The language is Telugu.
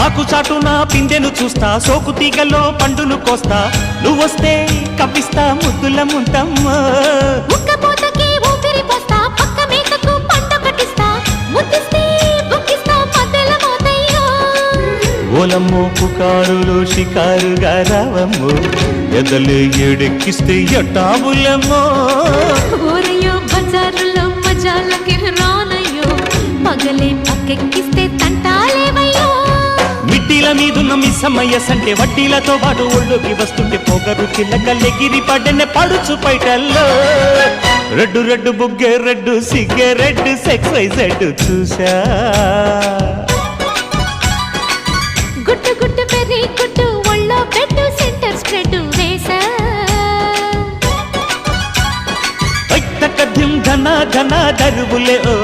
ఆకు చాటున పిందెను చూస్తా, సోకు తీగలో పండును కోస్తా, నువ్వొస్తే కప్పిస్తా ముద్దుల ముంతమ్మ. ఉక్కపోతకి ఊపిరి పోస్తా, పక్క మేకకు పంట కట్టిస్తా, ముద్దిస్తే బుక్కిస్తా మద్దెల మోతయ్యో. ఓలమ్మో పుకారులు షికారుగా రావమ్మో, ఎదలు ఎడెక్కిస్తే ఎట్టావులమ్మో. ఊరయ్యో బజారులో మజాలకి రానయ్యో, పగలే పక్కెక్కిస్తే తంటాలేవయ్యో. మిట్టిల మీదున్న మిస్సమ్మయ్య సంటే వడ్డీలతో పాటు ఒళ్ళోకి వస్తుంటే పొగరు కిల్లకల్లెగిరి పడ్డనే పడుచు పైటల్లో. రెడ్డు రెడ్డు బుగ్గే రెడ్డు సిగ్గే రెడ్డు సెక్సైజెడ్ చూసా. గుట్టు గుట్టు పెరి గుట్టు ఒళ్ళో బెడ్డు సెంటర్ స్ప్రెడ్ వేసా. తక్కద్యం ఘన ఘన దరువులే ఓ